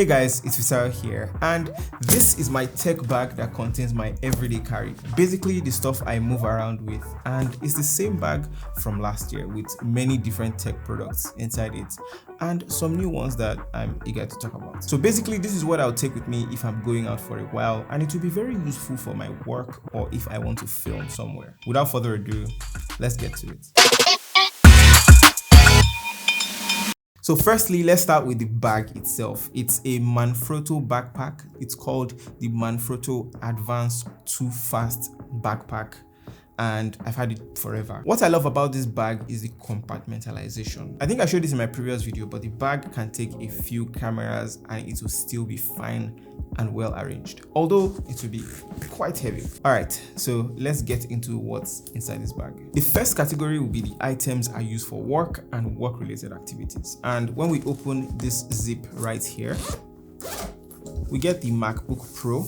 Hey guys, it's Fisayo here, and this is my tech bag that contains my everyday carry. Basically the stuff I move around with, and it's the same bag from last year with many different tech products inside it and some new ones that I'm eager to talk about. So basically this is what I'll take with me if I'm going out for a while, and it will be very useful for my work or if I want to film somewhere. Without further ado, let's get to it. So firstly, let's start with the bag itself. It's a Manfrotto backpack. It's called the Manfrotto Advanced Too Fast Backpack, and I've had it forever. What I love about this bag is the compartmentalization. I think I showed this in my previous video, but the bag can take a few cameras and it will still be fine and well arranged, although it will be quite heavy. All right, so let's get into what's inside this bag. The first category will be the items I use for work and work related activities. And when we open this zip right here, we get the MacBook Pro,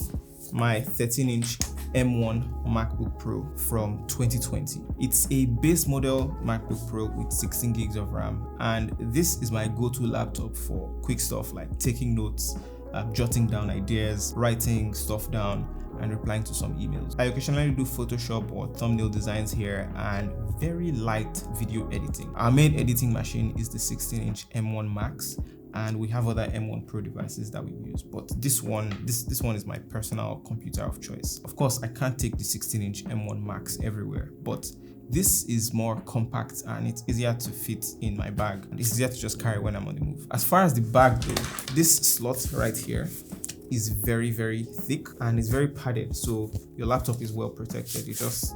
my 13-inch M1 MacBook Pro from 2020. It's a base model MacBook Pro with 16 gigs of RAM, and this is my go-to laptop for quick stuff like taking notes, jotting down ideas, writing stuff down, and replying to some emails. I occasionally do Photoshop or thumbnail designs here and very light video editing. Our main editing machine is the 16-inch M1 Max, and we have other M1 Pro devices that we use, but this one is my personal computer of choice. Of course, I can't take the 16-inch M1 Max everywhere, but this is more compact and it's easier to fit in my bag, and it's easier to just carry when I'm on the move. As far as the bag though, this slot right here is very thick and it's very padded, so your laptop is well protected. It just,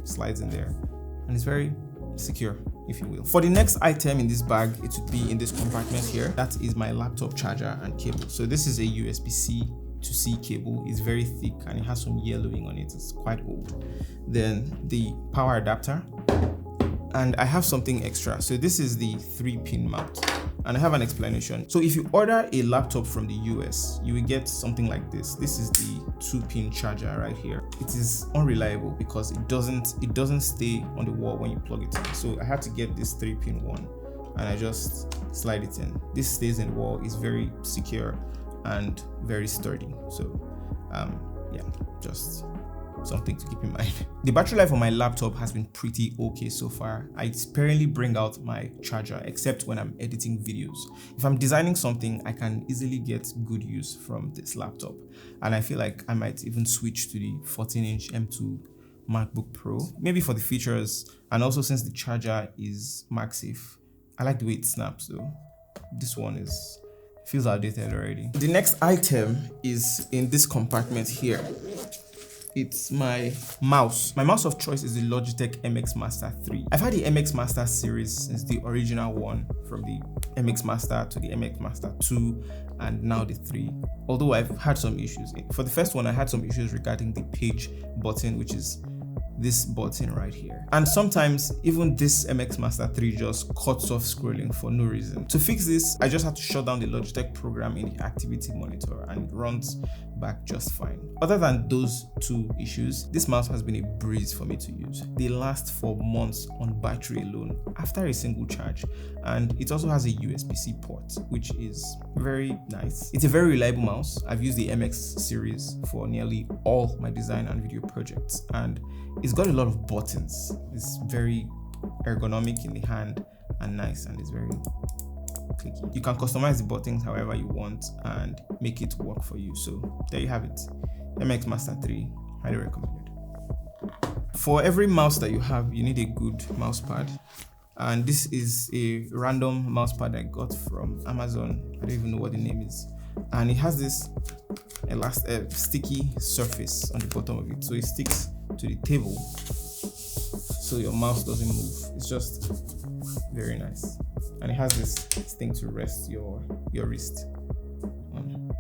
slides in there and it's very secure, if you will. For the next item in this bag, it would be in this compartment here. That is my laptop charger and cable. So this is a USB-C to C cable. It's very thick and it has some yellowing on it. It's quite old. Then the power adapter, and I have something extra. So this is the 3-pin mount, and I have an explanation. So if you order a laptop from the US, you will get something like this. This is the 2-pin charger right here. It is unreliable because it doesn't stay on the wall when you plug it in. So I had to get this 3-pin one, and I just slide it in. This stays in the wall. It's very secure and very sturdy. So yeah, just something to keep in mind. The battery life on my laptop has been pretty okay so far. I sparingly bring out my charger except when I'm editing videos. If I'm designing something, I can easily get good use from this laptop, and I feel like I might even switch to the 14-inch M2 MacBook Pro, maybe for the features, and also since the charger is MagSafe. I like the way it snaps though. This one feels outdated already. The next item is in this compartment here. It's my mouse. My mouse of choice is the Logitech MX Master 3. I've had the MX Master series since the original one, from the MX Master to the MX Master 2 and now the 3. Although I've had some issues. For the first one, I had some issues regarding the page button, which is this button right here. And sometimes even this MX Master 3 just cuts off scrolling for no reason. To fix this, I just had to shut down the Logitech program in the activity monitor, and it runs back just fine. Other than those two issues, this mouse has been a breeze for me to use. They last for months on battery alone after a single charge, and it also has a USB-C port, which is very nice. It's a very reliable mouse. I've used the MX series for nearly all my design and video projects, and it's got a lot of buttons. It's very ergonomic in the hand and nice, and it's very clicky. You can customize the buttons however you want and make it work for you. So there you have it. MX Master 3, highly recommended. For every mouse that you have, you need a good mouse pad. And this is a random mouse pad I got from Amazon. I don't even know what the name is. And it has this sticky surface on the bottom of it. So it sticks to the table so your mouse doesn't move. It's just very nice. And it has this thing to rest your wrist on.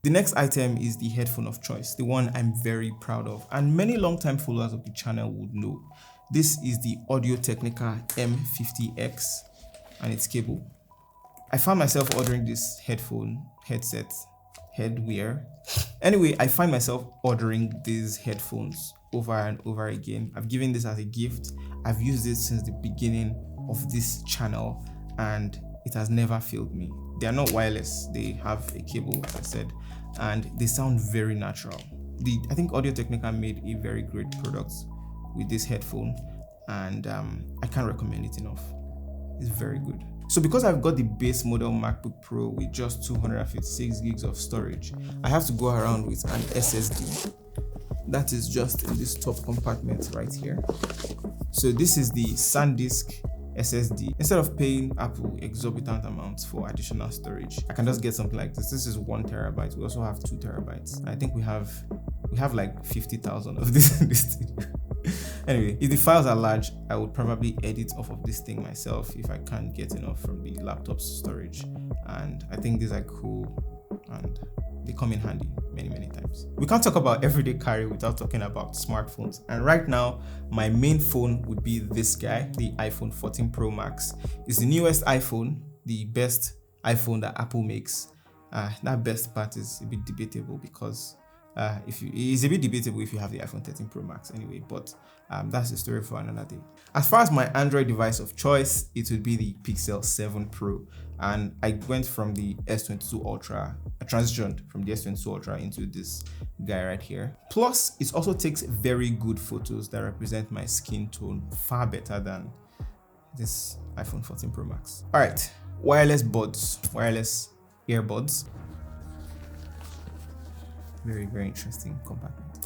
The next item is the headphone of choice, the one I'm very proud of, and many long-time followers of the channel would know. This is the Audio-Technica M50X and its cable. I found myself ordering this Anyway, I find myself ordering these headphones over and over again. I've given this as a gift. I've used it since the beginning of this channel and it has never failed me. they are not wireless, they have a cable, as I said, and they sound very natural. I think Audio Technica made a very great product with this headphone, and I can't recommend it enough. It's very good. So because I've got the base model MacBook Pro with just 256 gigs of storage, I have to go around with an SSD. That is just in this top compartment right here. So this is the SanDisk SSD. Instead of paying Apple exorbitant amounts for additional storage, I can just get something like this. This is 1 terabyte. We also have 2 terabytes. I think we have like 50,000 of this in this studio. Anyway, if the files are large, I would probably edit off of this thing myself if I can't get enough from the laptop's storage. And I think these are cool and they come in handy many times. We can't talk about everyday carry without talking about smartphones. And right now, my main phone would be this guy, the iPhone 14 Pro Max. It's the newest iPhone, the best iPhone that Apple makes. That best part is a bit debatable because it's a bit debatable if you have the iPhone 13 Pro Max anyway, but that's a story for another day. As far as my Android device of choice, it would be the Pixel 7 Pro, and I went from the S22 Ultra, I transitioned from the S22 Ultra into this guy right here. Plus, it also takes very good photos that represent my skin tone far better than this iPhone 14 Pro Max. All right, wireless earbuds. Very interesting compartment.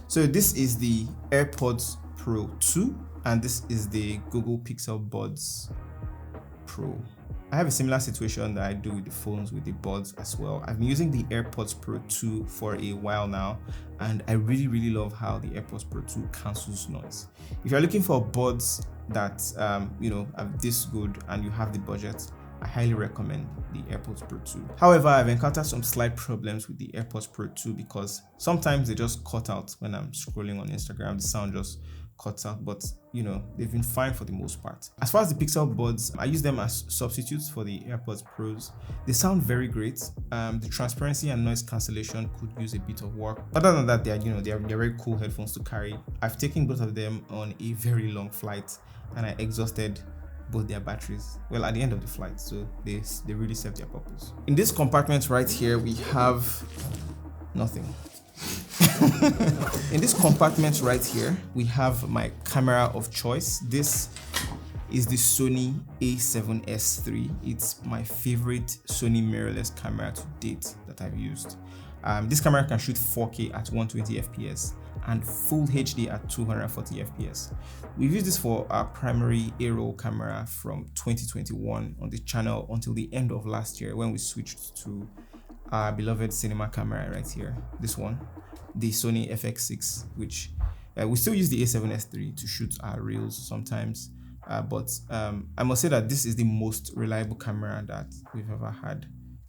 So this is the AirPods Pro 2 and this is the Google Pixel Buds Pro. I have a similar situation that I do with the phones with the buds as well. I've been using the AirPods Pro 2 for a while now, and I really love how the AirPods Pro 2 cancels noise. If you're looking for buds that are this good and you have the budget, I highly recommend the AirPods Pro 2. However, I've encountered some slight problems with the AirPods Pro 2 because sometimes they just cut out when I'm scrolling on Instagram. The sound just cuts out, but they've been fine for the most part. As far as the Pixel Buds, I use them as substitutes for the AirPods Pros. They sound very great. The transparency and noise cancellation could use a bit of work. Other than that, they're very cool headphones to carry. I've taken both of them on a very long flight and I exhausted both their batteries at the end of the flight, so they really serve their purpose. In this compartment right here, we have nothing. In this compartment right here, we have my camera of choice. This is the Sony A7S III. It's my favorite Sony mirrorless camera to date that I've used. This camera can shoot 4K at 120 FPS and full HD at 240 FPS. We've used this for our primary A-roll camera from 2021 on the channel until the end of last year when we switched to our beloved cinema camera right here. This one, the Sony FX6, which we still use the A7S III to shoot our reels sometimes. But I must say that this is the most reliable camera that we've ever had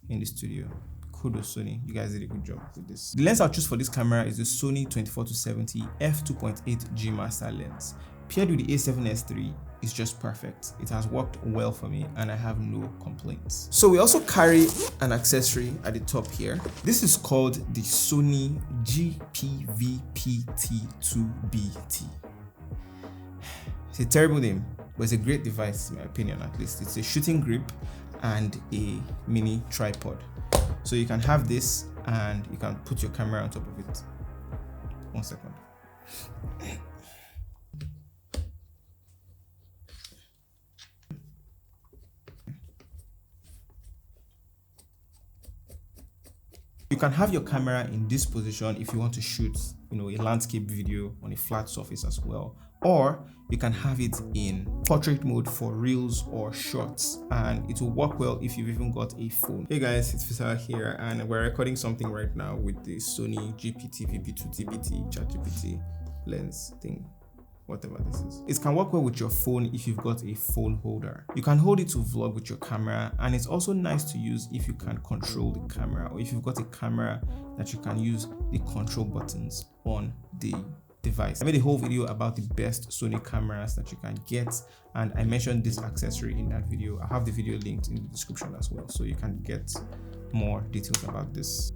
in the studio. Kudos Sony, you guys did a good job with this. The lens I'll choose for this camera is the Sony 24-70 f2.8 G Master lens. Paired with the A7S III, it's just perfect. It has worked well for me and I have no complaints. So we also carry an accessory at the top here. This is called the Sony GPVPT2BT. It's a terrible name, but it's a great device in my opinion at least. It's a shooting grip and a mini tripod. So you can have this and you can put your camera on top of it. 1 second. You can have your camera in this position if you want to shoot, a landscape video on a flat surface as well. Or you can have it in portrait mode for reels or shorts, and it will work well if you've even got a phone. Hey guys, it's Fisayo here, and we're recording something right now with the Sony GPTVP2TBT ChatGPT lens thing, whatever this is. It can work well with your phone if you've got a phone holder. You can hold it to vlog with your camera, and it's also nice to use if you can control the camera, or if you've got a camera that you can use the control buttons on the device. I made a whole video about the best Sony cameras that you can get, and I mentioned this accessory in that video. I have the video linked in the description as well, so you can get more details about this.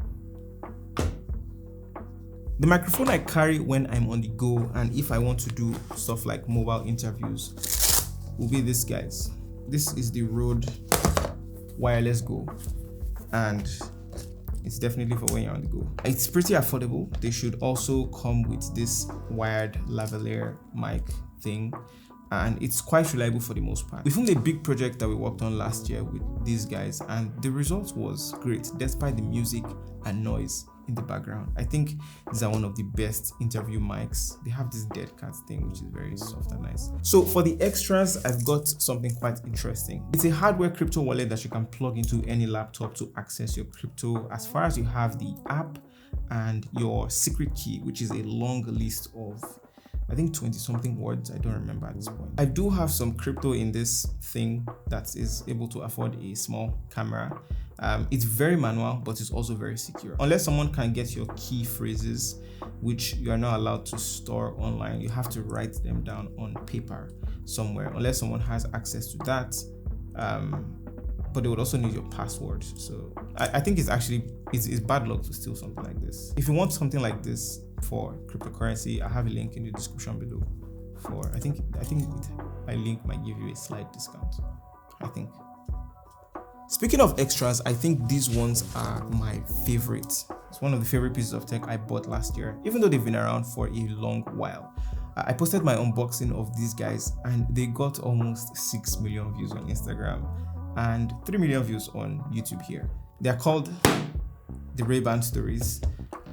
The microphone I carry when I'm on the go and if I want to do stuff like mobile interviews will be this, guys. This is the Rode Wireless Go. and it's definitely for when you're on the go. It's pretty affordable. They should also come with this wired lavalier mic thing, and it's quite reliable for the most part. We filmed a big project that we worked on last year with these guys, and the result was great despite the music and noise in the background. I think these are one of the best interview mics. They have this dead cat thing, which is very soft and nice. So for the extras, I've got something quite interesting. It's a hardware crypto wallet that you can plug into any laptop to access your crypto, as far as you have the app and your secret key, which is a long list of, I think, 20 something words. I don't remember at this point. I do have some crypto in this thing that is able to afford a small camera. It's very manual, but it's also very secure. Unless someone can get your key phrases, which you are not allowed to store online, you have to write them down on paper somewhere, unless someone has access to that. But they would also need your password. So I think it's bad luck to steal something like this. If you want something like this for cryptocurrency, I have a link in the description below. I think my link might give you a slight discount, I think. Speaking of extras, I think these ones are my favorite. It's one of the favorite pieces of tech I bought last year, even though they've been around for a long while. I posted my unboxing of these guys, and they got almost 6 million views on Instagram and 3 million views on YouTube here. They're called the Ray-Ban Stories,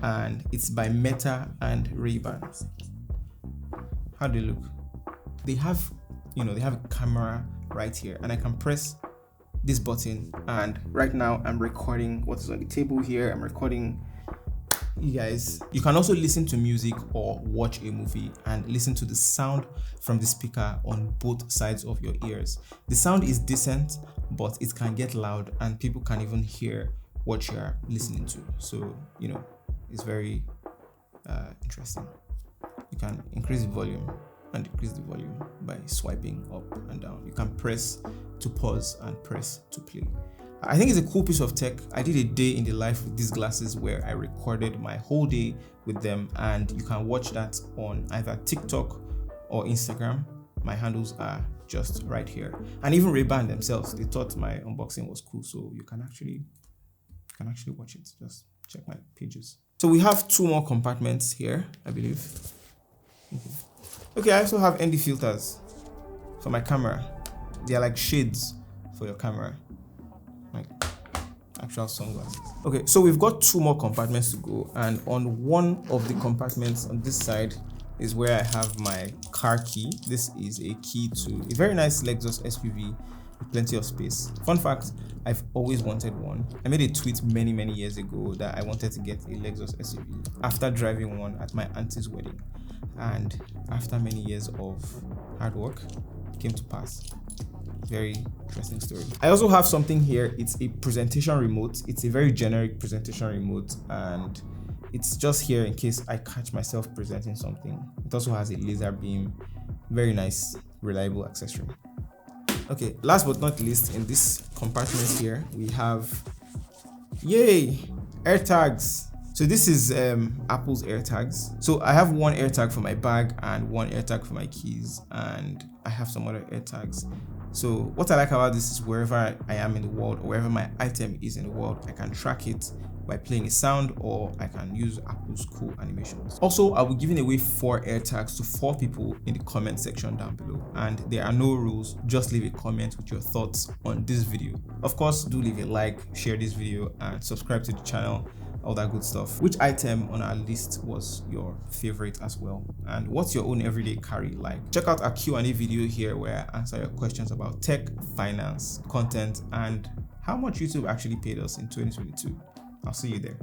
and it's by Meta and Ray-Ban. How do they look? They have a camera right here, and I can press this button, and right now I'm recording what is on the table here. I'm recording you guys. You can also listen to music or watch a movie and listen to the sound from the speaker on both sides of your ears. The sound is decent, but it can get loud and people can even hear what you're listening to. So, it's very interesting. You can increase the volume and decrease the volume by swiping up and down. You can press to pause and press to play. I think it's a cool piece of tech. I did a day in the life with these glasses where I recorded my whole day with them, and you can watch that on either TikTok or Instagram. My handles are just right here. And even Ray-Ban themselves, they thought my unboxing was cool, so you can actually watch it. Just check my pages. So we have 2 more compartments here, I believe. Okay, I also have ND filters for my camera. They are like shades for your camera, like actual sunglasses. Okay, so we've got 2 more compartments to go, and on one of the compartments on this side is where I have my car key. This is a key to a very nice Lexus SUV with plenty of space. Fun fact, I've always wanted one. I made a tweet many years ago that I wanted to get a Lexus SUV after driving one at my auntie's wedding, and after many years of hard work, it came to pass. Very interesting story. I also have something here. It's a presentation remote. It's a very generic presentation remote, and it's just here in case I catch myself presenting something. It also has a laser beam. Very nice, reliable accessory. Okay, last but not least, in this compartment here, we have, yay, AirTags. So this is Apple's AirTags. So I have one AirTag for my bag and one AirTag for my keys, and I have some other AirTags. So what I like about this is wherever I am in the world, or wherever my item is in the world, I can track it by playing a sound, or I can use Apple's cool animations. Also, I'll be giving away 4 AirTags to 4 people in the comment section down below, and there are no rules. Just leave a comment with your thoughts on this video. Of course, do leave a like, share this video, and subscribe to the channel, all that good stuff. Which item on our list was your favorite as well, and what's your own everyday carry like? Check out our Q&A video here where I answer your questions about tech, finance, content, and how much YouTube actually paid us in 2022. I'll see you there.